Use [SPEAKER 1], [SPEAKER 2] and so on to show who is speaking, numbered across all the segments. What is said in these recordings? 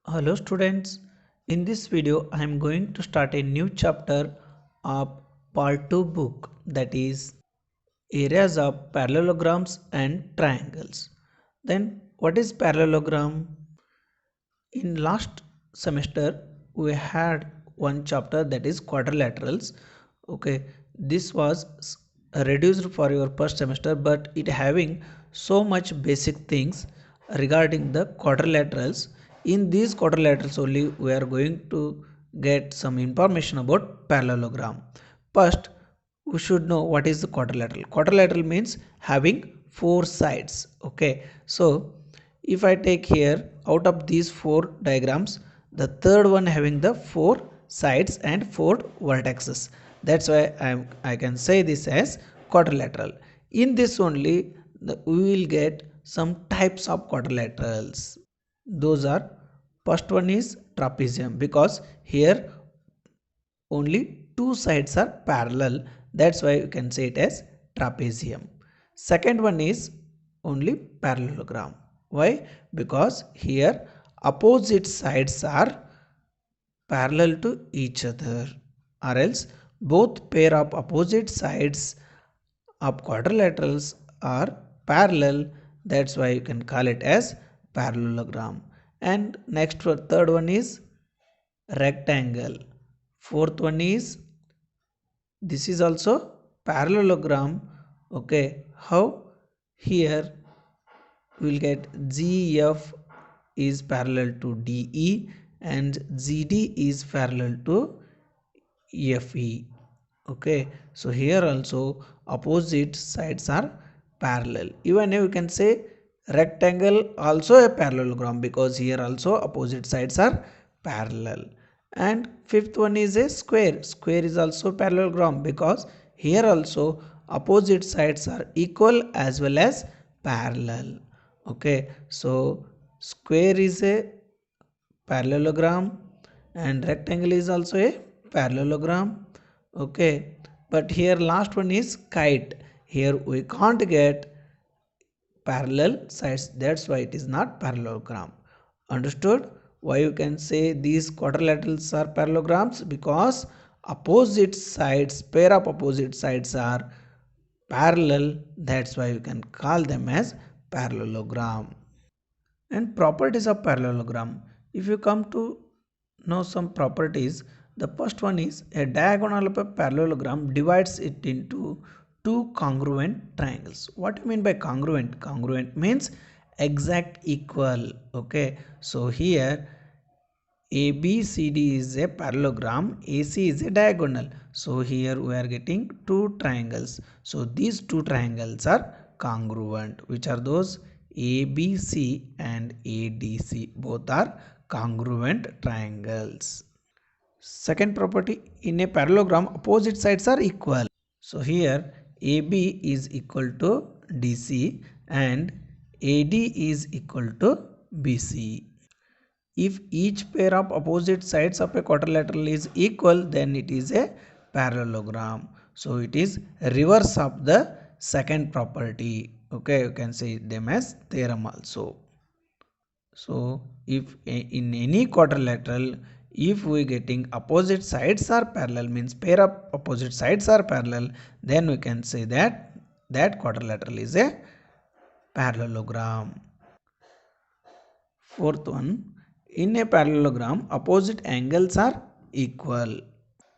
[SPEAKER 1] Hello students, in this video I am going to start a new chapter of part 2 book, that is areas of parallelograms and triangles. Then what is parallelogram? In last semester we had one chapter, that is quadrilaterals. Okay, this was reduced for your first semester, but it having so much basic things regarding the quadrilaterals. In these quadrilaterals only we are going to get some information about parallelogram. First we should know what is the quadrilateral. Quadrilateral means having four sides. Okay, so if I take here, out of these four diagrams, the third one having the four sides and four vertices. That's why I can say this as quadrilateral. In this only we will get some types of quadrilaterals. Those are, first one is trapezium, because here only two sides are parallel, that's why you can say it as trapezium. Second one is only parallelogram. Why? Because here opposite sides are parallel to each other, or else both pair of opposite sides of quadrilaterals are parallel, that's why you can call it as parallelogram. And next third one is rectangle. Fourth one is, this is also parallelogram. Okay, how? Here we'll get GF is parallel to DE and GD is parallel to FE. Okay, so here also opposite sides are parallel. Even if you can say rectangle also a parallelogram, because here also opposite sides are parallel. And fifth one is a square. Square is also parallelogram, because here also opposite sides are equal as well as parallel. Okay, so square is a parallelogram and rectangle is also a parallelogram. Okay, but here last one is kite. Here we can't get parallel sides, that's why it is not parallelogram. Understood why you can say these quadrilaterals are parallelograms? Because opposite sides, pair of opposite sides are parallel, that's why you can call them as parallelogram. And properties of parallelogram, if you come to know some properties, the first one is a diagonal of a parallelogram divides it into two congruent triangles. What do you mean by congruent? Congruent means exact equal. Okay, so here ABCD is a parallelogram, AC is a diagonal. So here we are getting two triangles. So these two triangles are congruent. Which are those? ABC and ADC. Both are congruent triangles. Second property, in a parallelogram opposite sides are equal. So here AB is equal to DC and AD is equal to BC. If each pair of opposite sides of a quadrilateral is equal, then it is a parallelogram. So it is reverse of the second property. Okay, you can say them as theorem also. So if in any quadrilateral, if we getting opposite sides are parallel, means pair of opposite sides are parallel, then we can say that that quadrilateral is a parallelogram. Fourth one, in a parallelogram, opposite angles are equal.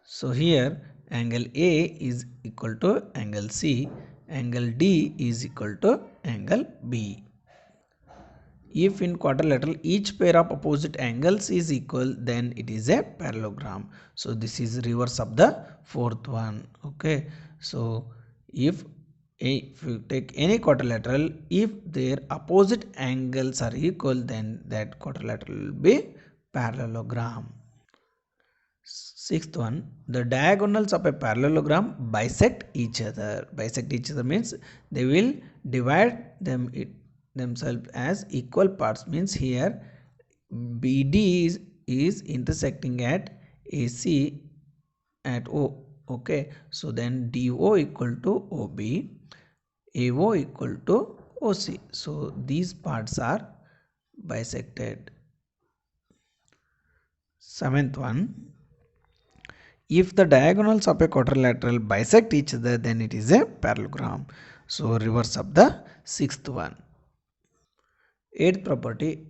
[SPEAKER 1] So here angle A is equal to angle C, angle D is equal to angle B. If in quadrilateral each pair of opposite angles is equal, then it is a parallelogram. So this is reverse of the fourth one. Okay, so if you take any quadrilateral, if their opposite angles are equal, then that quadrilateral will be parallelogram. Sixth one, the diagonals of a parallelogram bisect each other. Bisect each other means they will divide themselves as equal parts. Means here BD is intersecting at AC at O. Okay, so then DO equal to OB, AO equal to OC. So these parts are bisected. Seventh one, if the diagonals of a quadrilateral bisect each other, then it is a parallelogram. So reverse of the sixth one. Eighth property,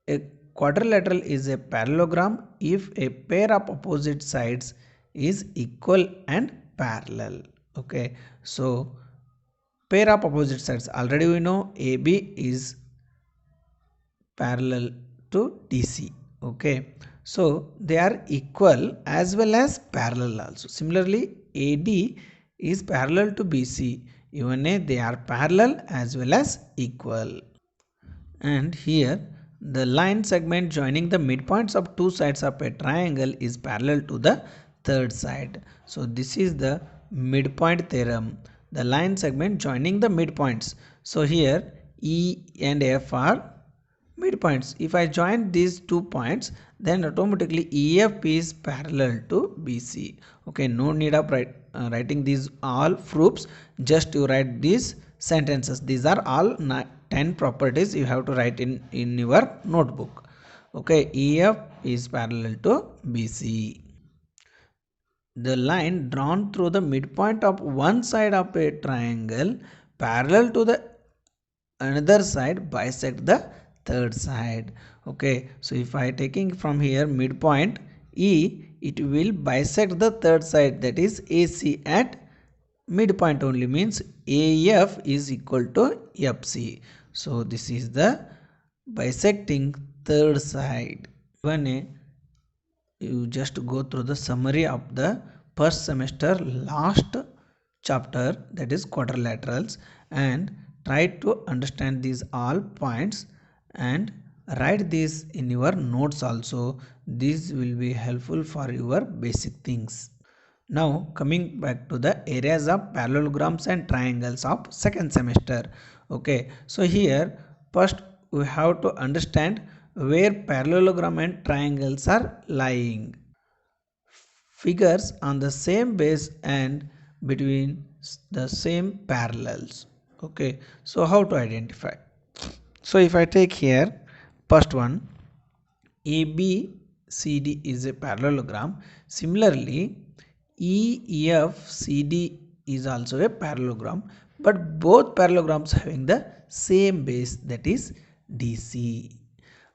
[SPEAKER 1] a quadrilateral is a parallelogram if a pair of opposite sides is equal and parallel. Okay, so pair of opposite sides, already we know AB is parallel to DC. Okay, so they are equal as well as parallel also. Similarly, AD is parallel to BC. Even they are parallel as well as equal. And here the line segment joining the midpoints of two sides of a triangle is parallel to the third side. So this is the midpoint theorem. The line segment joining the midpoints. So here E and F are midpoints. If I join these 2 points, then automatically EF is parallel to BC. Okay, no need of writing these all proofs. Just you write these sentences. These are all 10 properties you have to write in your notebook. Okay, EF is parallel to BC. The line drawn through the midpoint of one side of a triangle parallel to the another side bisect the third side. Okay, so if I taking from here midpoint E, it will bisect the third side, that is AC at midpoint only, means AF is equal to FC. So this is the bisecting third side. When you just go through the summary of the first semester last chapter, that is quadrilaterals, and try to understand these all points and write this in your notes also. This will be helpful for your basic things. Now coming back to the areas of parallelograms and triangles of second semester. Okay, so here first we have to understand where parallelogram and triangles are lying. Figures on the same base and between the same parallels. Okay, so how to identify? So if I take here first one, ABCD is a parallelogram. Similarly, EFCD is also a parallelogram, but both parallelograms having the same base, that is DC.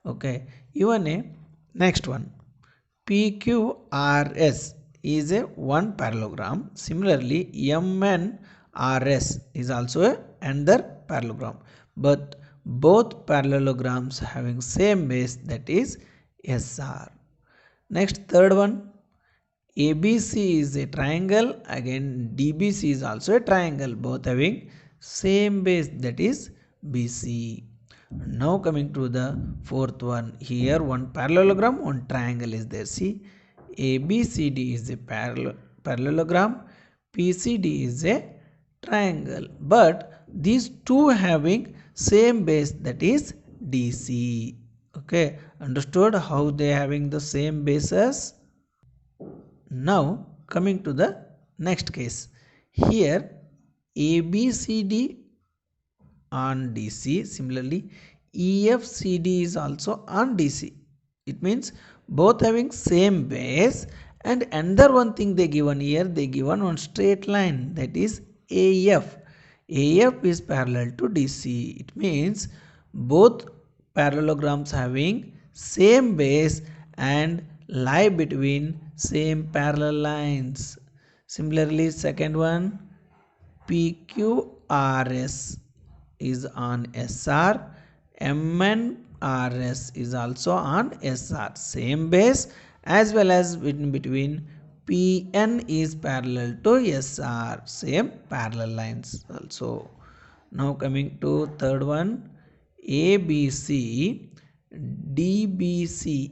[SPEAKER 1] Okay, even a next one, PQRS is a one parallelogram. Similarly, MNRS is also a another parallelogram, but both parallelograms having same base, that is SR. Next, third one, ABC is a triangle, again DBC is also a triangle, both having same base, that is BC. Now coming to the fourth one, here one parallelogram, one triangle is there. See, ABCD is a parallelogram, PCD is a triangle, but these two having same base, that is DC. Okay, understood how they having the same bases? Now coming to the next case, here ABCD on DC, similarly EFCD is also on DC. It means both having same base, and another one thing they given here, they given one straight line, that is AF. AF is parallel to DC. It means both parallelograms having same base and lie between same parallel lines. Similarly, second one, PQRS is on SR, MNRS is also on SR, same base, as well as in between PN is parallel to SR, same parallel lines also. Now coming to third one, ABC, DBC,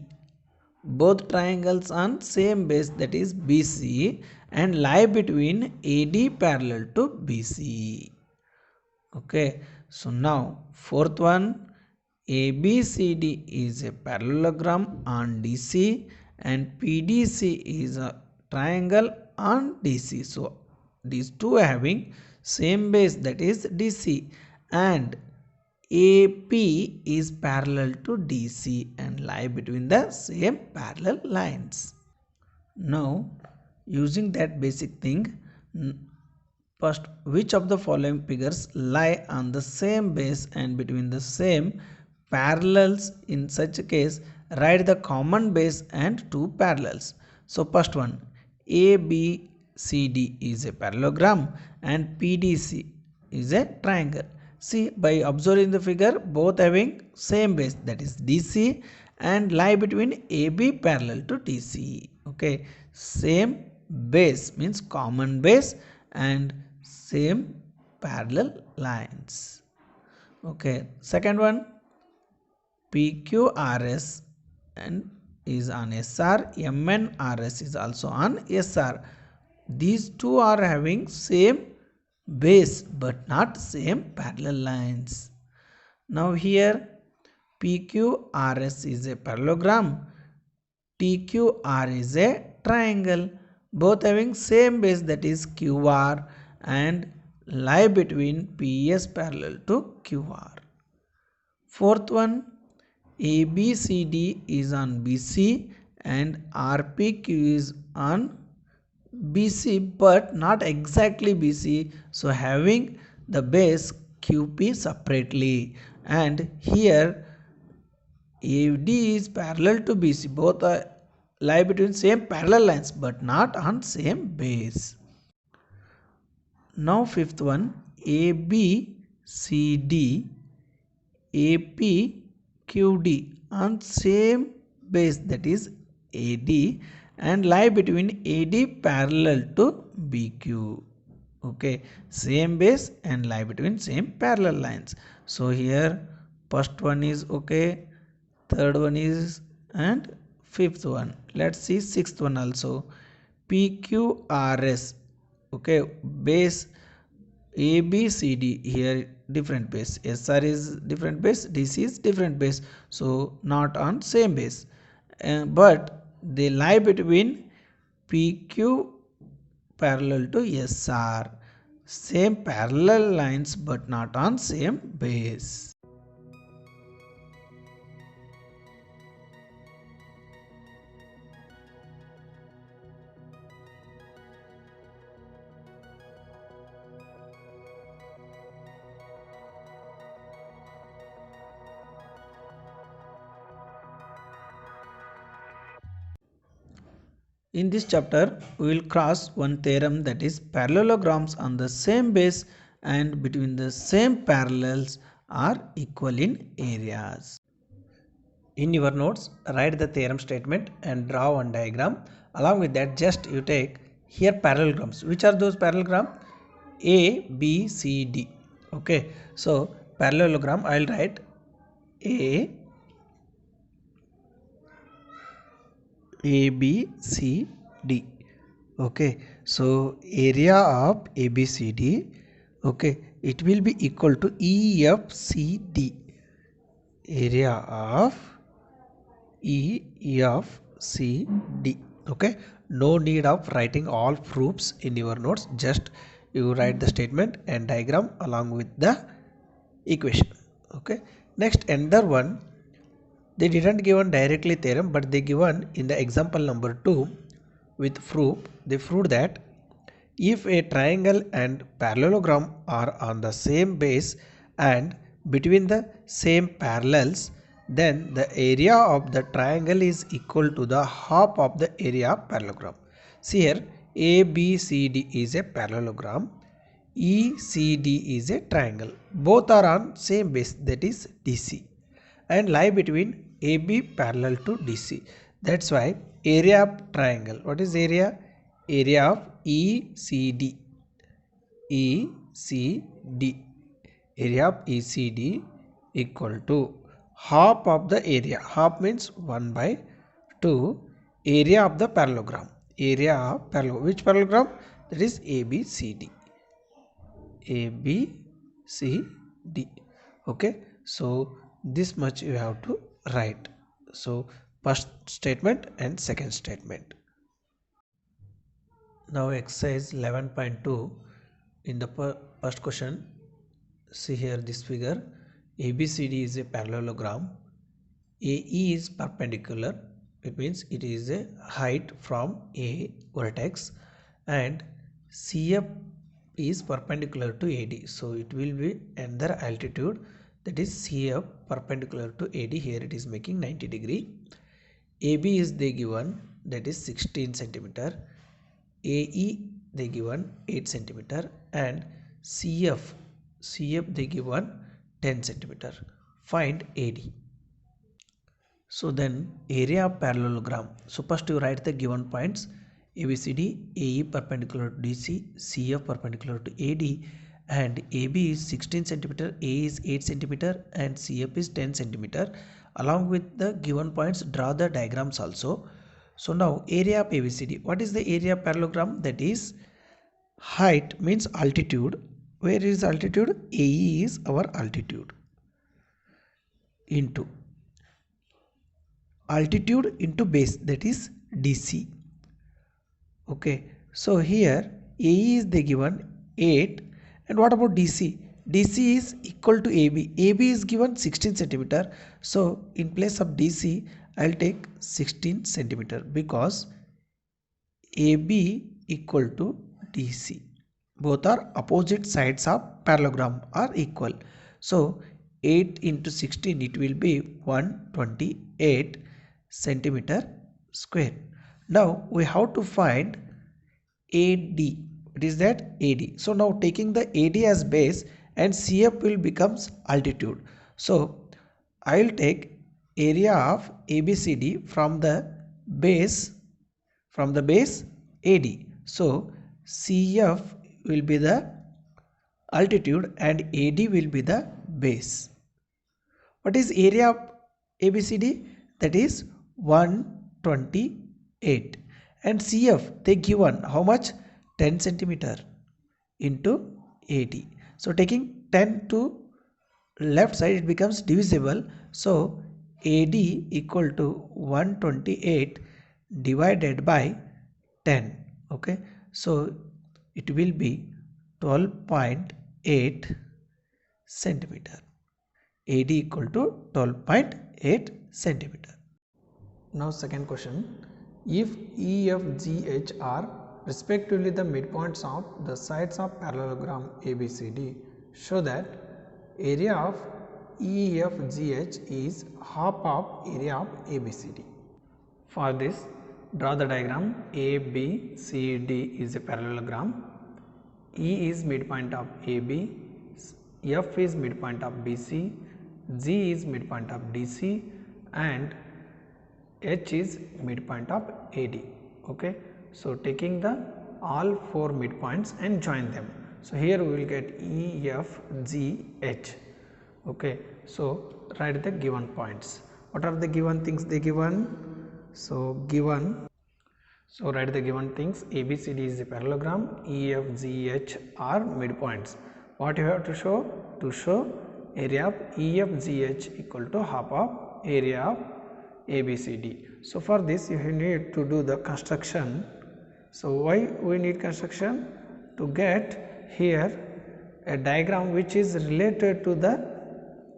[SPEAKER 1] both triangles on same base, that is BC, and lie between AD parallel to BC. Okay, so now fourth one, ABCD is a parallelogram on DC and PDC is a triangle on DC. So these two having same base, that is DC, and AP is parallel to DC and lie between the same parallel lines. Now, using that basic thing, first, which of the following figures lie on the same base and between the same parallels? In such a case, write the common base and two parallels. So, first one, ABCD is a parallelogram and PDC is a triangle. See, by observing the figure, both having same base, that is DC, and lie between AB parallel to DC. Okay, same base means common base and same parallel lines. Okay, second one, PQRS and is on SR, MNRS is also on SR. These two are having same base but not same parallel lines. Now here PQRS is a parallelogram, TQR is a triangle, both having same base, that is QR, and lie between PS parallel to QR. Fourth one, ABCD is on BC and RPQ is on BC but not exactly BC, so having the base QP separately, and here AD is parallel to BC, both are lie between same parallel lines but not on same base. Now fifth one, ABCD APQD on same base, that is AD, and lie between AD parallel to BQ. Okay, same base and lie between same parallel lines. So here first one is okay, third one is, and fifth one. Let's see sixth one also. PQRS, okay, base ABCD, here different base, SR is different base, DC is different base, so not on same base, but they lie between PQ parallel to SR, same parallel lines but not on same base. In this chapter, we will cross one theorem, that is parallelograms on the same base and between the same parallels are equal in areas. In your notes, write the theorem statement and draw one diagram. Along with that, just you take here parallelograms. Which are those parallelograms? A, B, C, D. Okay. So parallelogram, I will write A, B, C, D. Okay. So area of A, B, C, D. Okay. It will be equal to E, F, C, D. Area of E, F, C, D. Okay. No need of writing all proofs in your notes. Just you write the statement and diagram along with the equation. Okay. Next, another one. They didn't given directly theorem, but they given in the example number 2 with proof. They proved that if a triangle and parallelogram are on the same base and between the same parallels, then the area of the triangle is equal to the half of the area of parallelogram. See here, ABCD is a parallelogram, ECD is a triangle. Both are on same base, that is DC, and lie between AB parallel to DC. That's why area of triangle. What is area? Area of ECD. ECD. Area of ECD equal to half of the area. Half means 1 by 2 area of the parallelogram. Area of parallelogram. Which parallelogram? That is ABCD. ABCD. Okay. So this much you have to write. So first statement and second statement. Now exercise 11.2. In the first question, see here this figure. ABCD is a parallelogram. AE is perpendicular. It means it is a height from A vertex, and CF is perpendicular to AD. So it will be another altitude, that is CF perpendicular to AD. Here it is making 90 degree. AB is they given, that is 16 centimeter. AE they given 8 centimeter, and CF they given 10 centimeter. Find AD. So then area of parallelogram. So first you write the given points ABCD, AE perpendicular to DC, CF perpendicular to AD, and AB is 16 centimeter, A is 8 centimeter, and CF is 10 centimeter. Along with the given points, draw the diagrams also. So now area of ABCD. What is the area of parallelogram? That is height means altitude. Where is altitude? AE is our altitude into altitude into base, that is DC. Okay, so here AE is they given 8, and what about DC? DC is equal to AB. AB is given 16 centimeter. So in place of DC, I'll take 16 centimeter because AB equal to DC. Both are opposite sides of parallelogram are equal. So 8 into 16, it will be 128 centimeter square. Now we have to find AD. It is that AD. So now taking the AD as base, and CF will becomes altitude. So I will take area of ABCD from the base AD. So CF will be the altitude and AD will be the base. What is area of ABCD? That is 128, and CF they given how much? 10 centimeter into AD. So taking 10 to left side, it becomes divisible. So AD equal to 128 divided by 10. Okay, so it will be 12.8 centimeter. AD equal to 12.8 centimeter. Now second question, if E, F, G, H are respectively the midpoints of the sides of parallelogram ABCD, show that area of E, F, G, H is half of area of ABCD. For this, draw the diagram. ABCD is a parallelogram. E is midpoint of AB, F is midpoint of BC, G is midpoint of DC, and H is midpoint of AD. Okay, so taking the all four midpoints and join them. So here we will get E, F, G, H. Okay, so write the given points. What are the given things they given? So write the given things. ABCD is a parallelogram. E, F, G, H are midpoints. What you have to show? To show area of E, F, G, H equal to half of area of ABCD. So for this you need to do the construction. So why we need construction? To get here a diagram which is related to the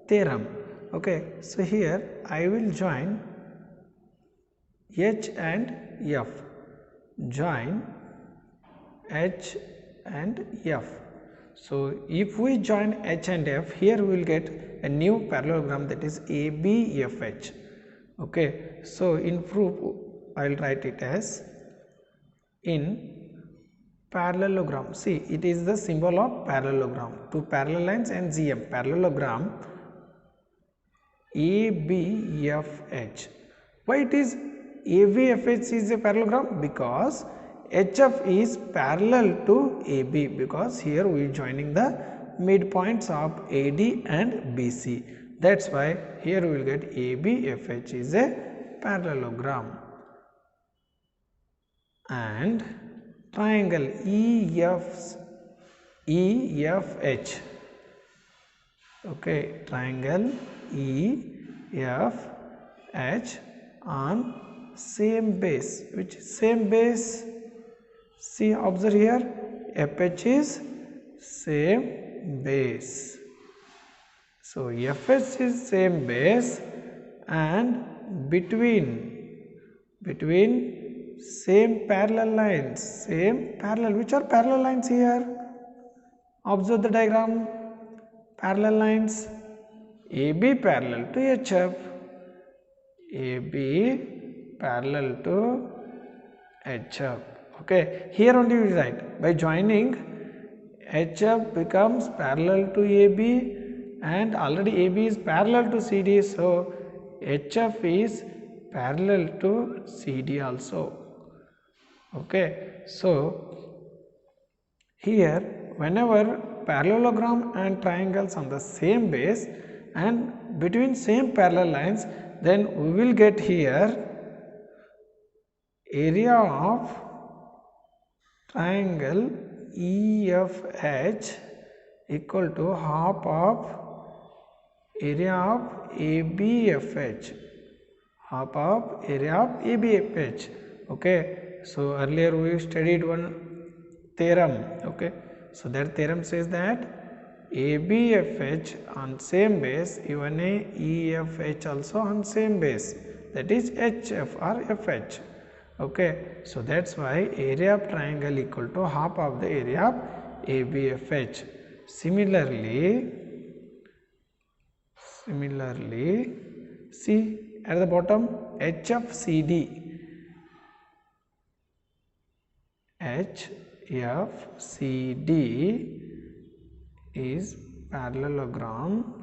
[SPEAKER 1] theorem. Okay, so here I will join H and F. Join H and F. So if we join H and F, here we will get a new parallelogram, that is ABFH. Okay, so in proof I will write it as in parallelogram. See, it is the symbol of parallelogram. Two parallel lines and GM. Parallelogram ABFH. Why it is ABFH is a parallelogram? Because HF is parallel to AB, because here we are joining the midpoints of AD and BC. That's why here we will get ABFH is a parallelogram. And triangle EFH. Okay, triangle EFH on same base. Which same base? See, observe here, FH is same base.
[SPEAKER 2] So FH is same base and between same parallel lines, which are parallel lines here? Observe the diagram, parallel lines, AB parallel to HF, AB parallel to HF. Okay, here only we write, by joining HF becomes parallel to AB and already AB is parallel to CD, so HF is parallel to CD also. Okay, so here whenever parallelogram and triangles on the same base and between same parallel lines, then we will get here area of triangle EFH equal to half of area of ABFH, half of area of ABFH. Okay, so earlier we studied one theorem. Okay, so that theorem says that ABFH on same base, even a EFH also on same base, that is HF or FH. Okay, so that's why area of triangle equal to half of the area of ABFH. Similarly, see at the bottom HFCD. HFCD is parallelogram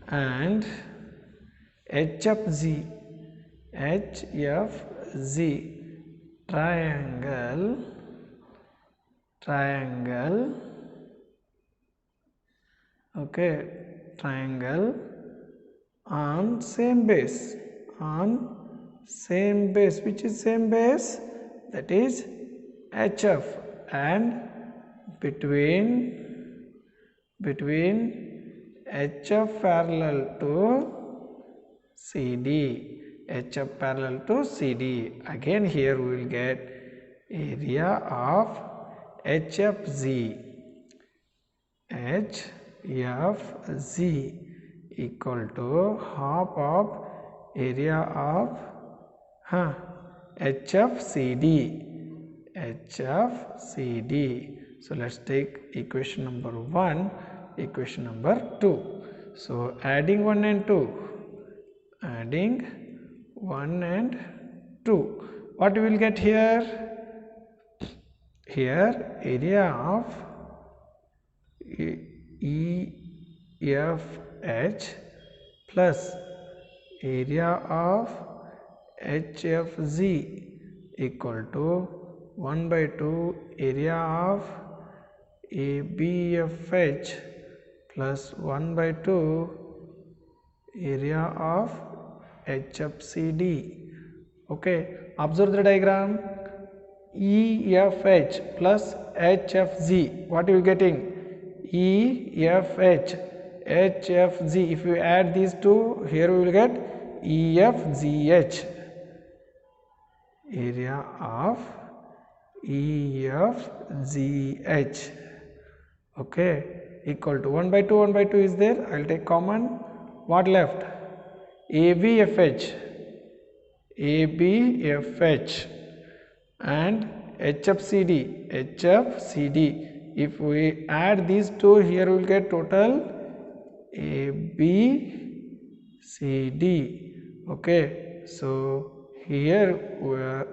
[SPEAKER 2] and HFZ triangle okay, triangle on same base, which is same base, that is HF, and between HF parallel to CD, HF parallel to CD. Again here we will get area of HFZ equal to half of area of HFCD. So let's take equation number 1, equation number 2. So adding 1 and 2, what we will get here? Here area of EFH plus area of HFZ equal to 1 by 2 area of ABFH plus 1 by 2 area of HFCD. Okay, observe the diagram. EFH plus HFZ, what are you getting? EFH, HFZ. If you add these two, here we will get EFZH. Area of EFZH. Okay, equal to 1 by 2 is there. I will take common. What left? ABFH and HFCD. If we add these two, here we will get total ABCD. Okay, so here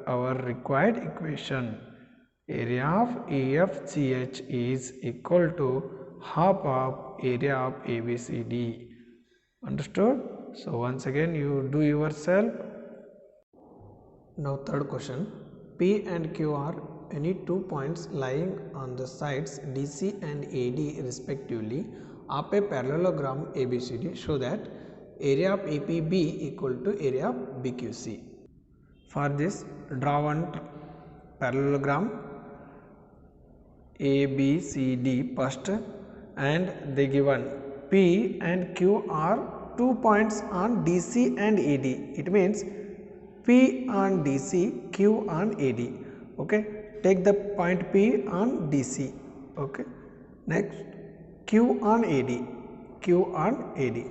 [SPEAKER 2] our required equation, area of EFGH is equal to half of area of ABCD. Understood? So once again you do yourself.
[SPEAKER 1] Now third question, P and Q are any 2 points lying on the sides DC and AD respectively of a parallelogram ABCD, show that area of APB equal to area of BQC. For this, draw one parallelogram ABCD first, and they given P and Q are 2 points on DC and AD. It means P on DC, Q on AD. Okay, take the point P on DC. Okay,
[SPEAKER 2] Next, Q on AD, Q on AD.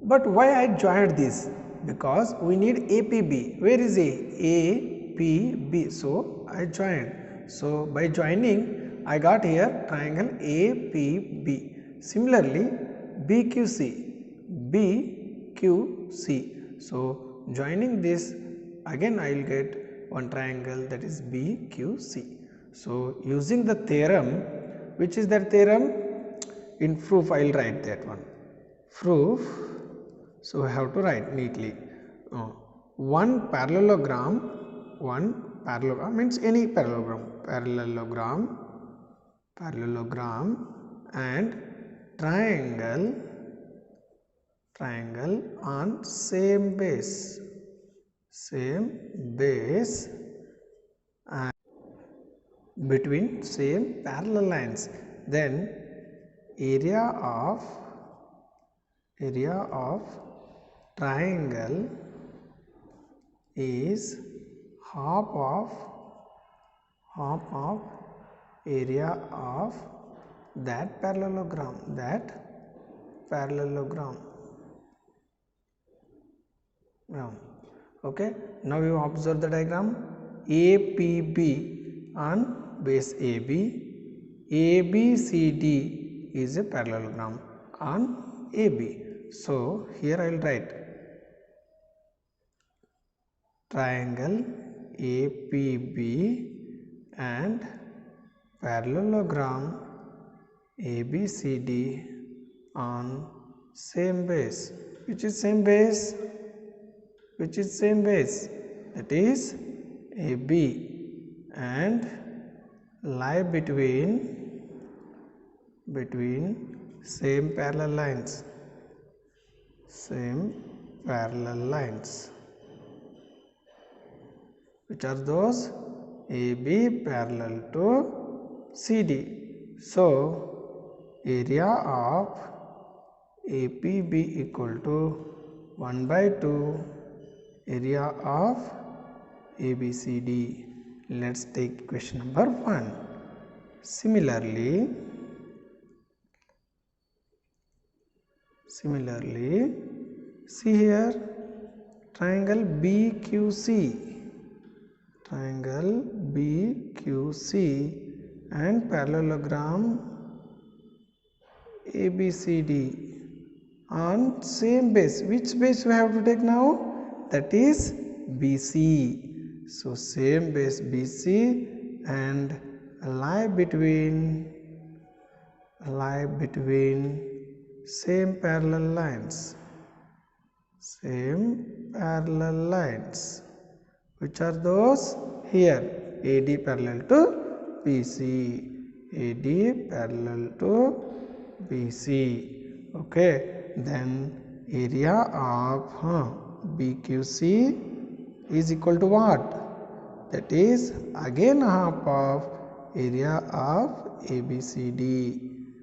[SPEAKER 2] But why I joined this? Because we need APB. Where is A? APB. So I joined. So by joining, I got here triangle APB. Similarly, BQC, BQC. So joining this, again I will get one triangle, that is BQC. So using the theorem, which is that theorem? In proof I will write that one. Proof. So I have to write neatly. One parallelogram means any parallelogram, and triangle on same base, and between same parallel lines, then area of triangle is half of area of that parallelogram. Okay, now you observe the diagram. APB on base AB, ABCD is a parallelogram on AB. So here I will write triangle APB and parallelogram ABCD on same base. Which is same base? That is AB, and lie between same parallel lines. Which are those? AB parallel to CD. So area of APB equal to 1 by 2 area of ABCD. Let's take question number 1. Similarly, see here triangle BQC and parallelogram ABCD on same base. Which base we have to take now? That is BC. So same base BC and lie between same parallel lines. Which are those? Here AD parallel to BC. AD parallel to BC. Okay, then area of BQC is equal to what? That is again half of area of ABCD.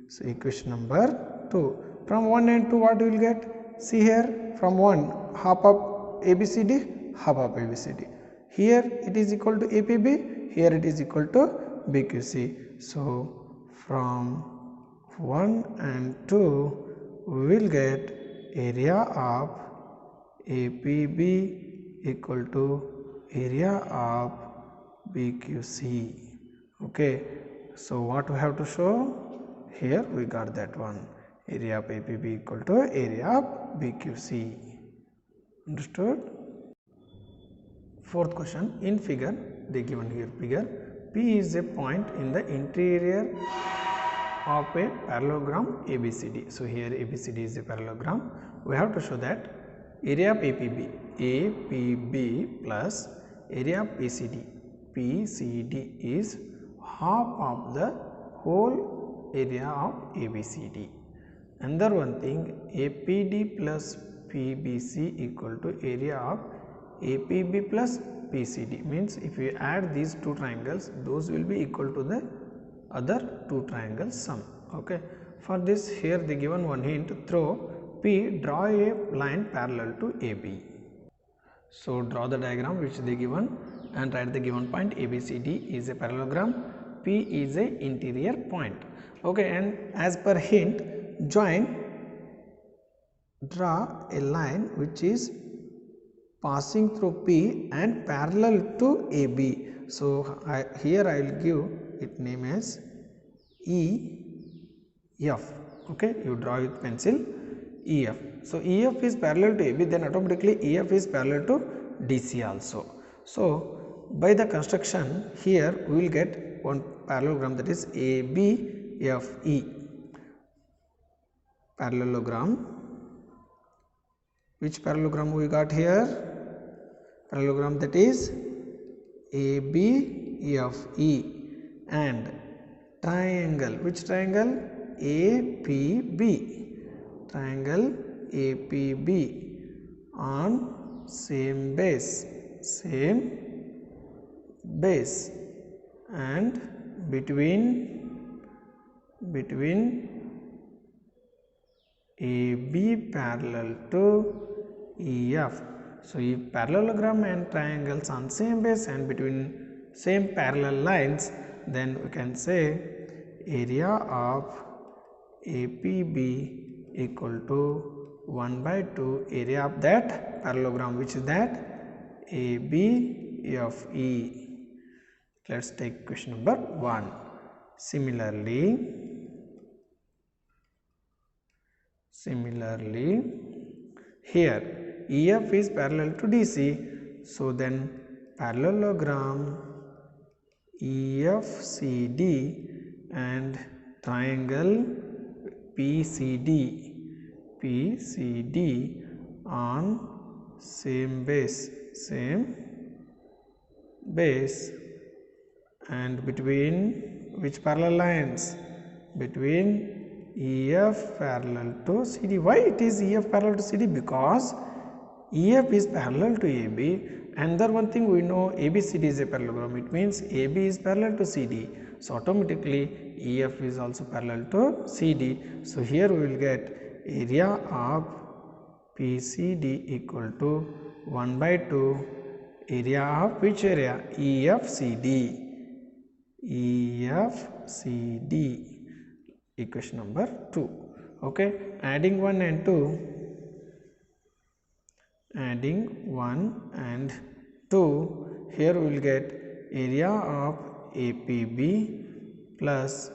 [SPEAKER 2] So equation number 2. From 1 and 2 what we will get? See here, from 1 half of ABCD, half of ABCD. Here it is equal to APB, here it is equal to BQC. So from 1 and 2 we will get area of APB equal to area of BQC. Okay, so what we have to show? Here we got that one. Area of APB equal to area of BQC. Understood? Fourth question. In figure, they given here figure, P is a point in the interior of a parallelogram ABCD. So here ABCD is a parallelogram. We have to show that area of APB plus area of PCD is half of the whole area of ABCD. Another one thing, APD plus PBC equal to area of APB plus PCD, means if you add these two triangles, those will be equal to the other two triangles sum. Okay, for this here they given one hint, through P draw a line parallel to AB. So draw the diagram which they given and write the given point. ABCD is a parallelogram, P is a interior point. Okay, and as per hint, draw a line which is passing through P and parallel to AB. So here I will give it name as EF. Okay, you draw with pencil EF. So EF is parallel to AB, then automatically EF is parallel to DC also. So by the construction here we will get one parallelogram, that is ABFE parallelogram. Which parallelogram we got here? Parallelogram that is ABFE. And triangle, which triangle? APB. Triangle APB on same base and between AB parallel to EF. So if parallelogram and triangles on same base and between same parallel lines, then we can say area of APB equal to 1 by 2 area of that parallelogram, which is that ABFE. Let's take question number 1. Similarly, here EF is parallel to DC, so then parallelogram EFCD and triangle PCD on same base and between which parallel lines? Between EF parallel to CD. Why it is EF parallel to CD? Because EF is parallel to AB, and the one thing we know, ABCD is a parallelogram. It means AB is parallel to CD. So automatically EF is also parallel to CD. So here we will get area of PCD equal to 1 by 2 area of which area? EFCD. Equation number 2. Okay, adding 1 and 2, here we will get area of APB plus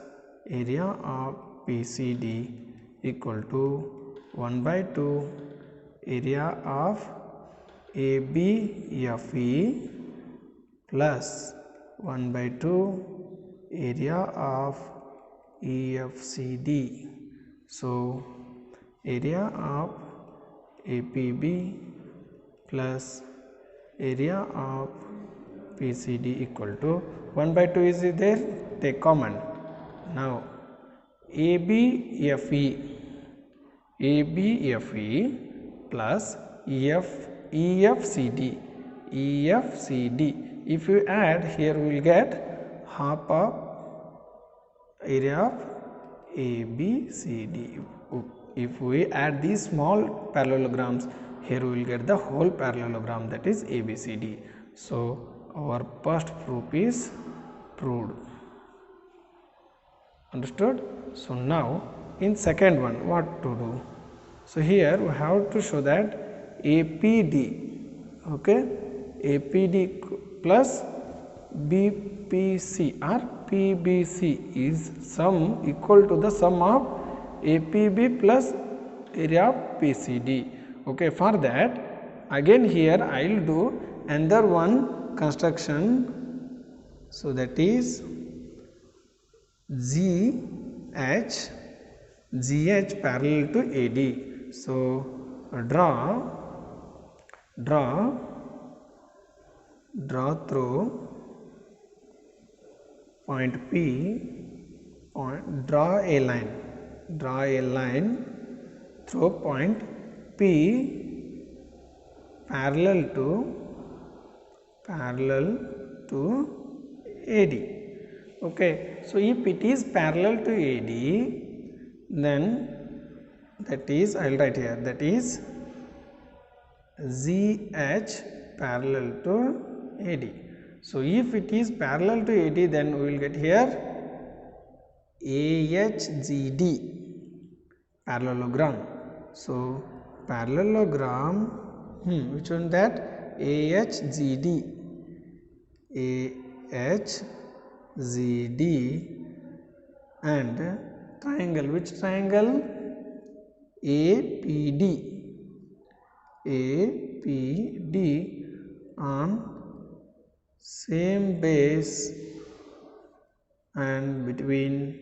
[SPEAKER 2] area of PCD equal to 1 by 2 area of ABFE plus 1 by 2 area of EFCD. So area of APB plus area of PCD equal to 1 by 2 is there, take common. Now ABFE plus EFCD. If you add, here we will get half of area of ABCD. If we add these small parallelograms, here we will get the whole parallelogram, that is ABCD. So our first proof is proved. Understood? So now in second one, what to do? So here we have to show that APD, okay, APD plus BPC or PBC is sum equal to the sum of APB plus area of PCD. Okay, for that again here I will do another one construction. So that is GH parallel to AD. So draw through point P, draw a line through point P parallel to AD. Okay, so if it is parallel to AD, then that is, I will write here, that is ZH parallel to AD. So if it is parallel to AD, then we will get here AHGD parallelogram. So parallelogram, which one that? AHGD. AHGD and triangle. Which triangle? APD. APD on same base and between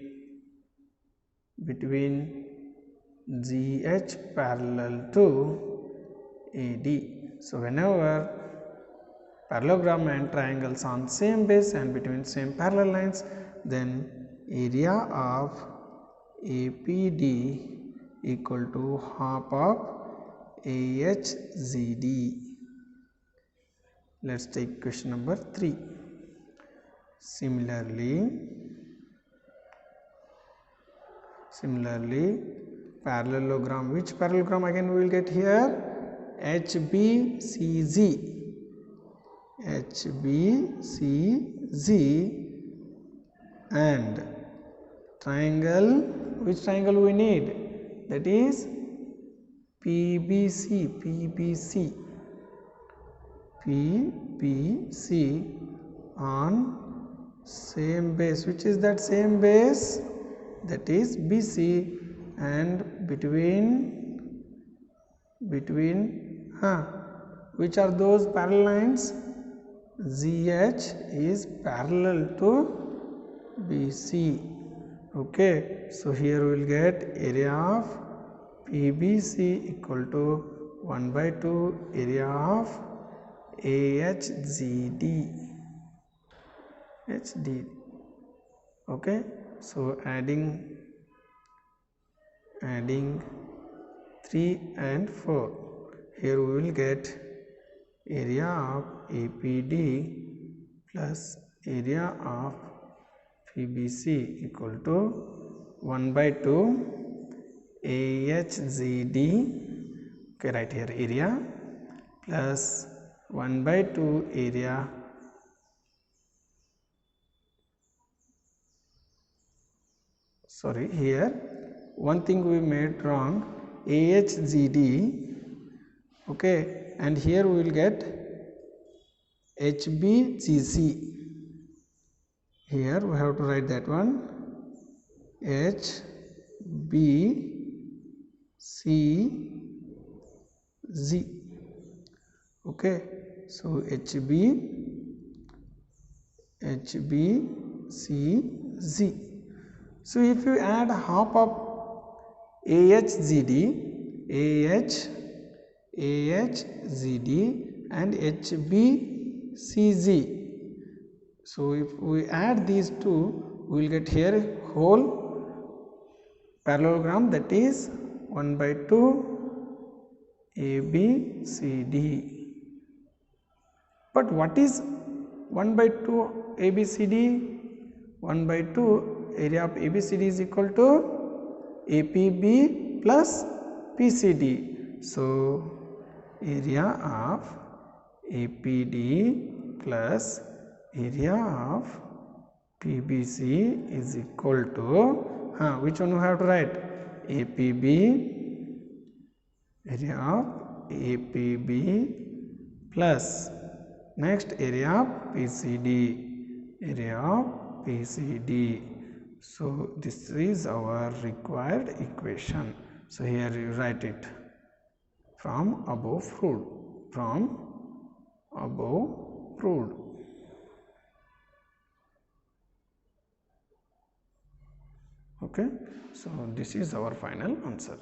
[SPEAKER 2] GH parallel to AD. So whenever parallelogram and triangles on same base and between same parallel lines, then area of APD equal to half of AHGD. Let's take question number 3. Similarly, parallelogram. Which parallelogram again we will get here? HBCG. HBCG and triangle. Which triangle we need? That is PBC. PBC on same base. Which is that same base? That is BC, and between which are those parallel lines? GH is parallel to BC. Okay, so here we will get area of PBC equal to 1/2 area of AHGD. Okay, so adding 3 and 4, here we will get area of APD plus area of PBC equal to 1/2 AHGD. Okay, right here area plus 1/2 area here one thing we made wrong, AHGD. Okay, and here we will get HBGC. Here we have to write that one, HBCG. Okay, so HBCG. So if you add half of AHGD and HBCG, so if we add these two, we will get here whole parallelogram, that is 1/2 ABCD. But what is 1/2 ABCD? 1/2 area of ABCD is equal to APB plus PCD. So area of APD plus area of PBC is equal to which one we have to write? APB, area of APB plus next area of PCD, area of PCD. So this is our required equation. So here you write it from above proved. Okay, so this is our final answer.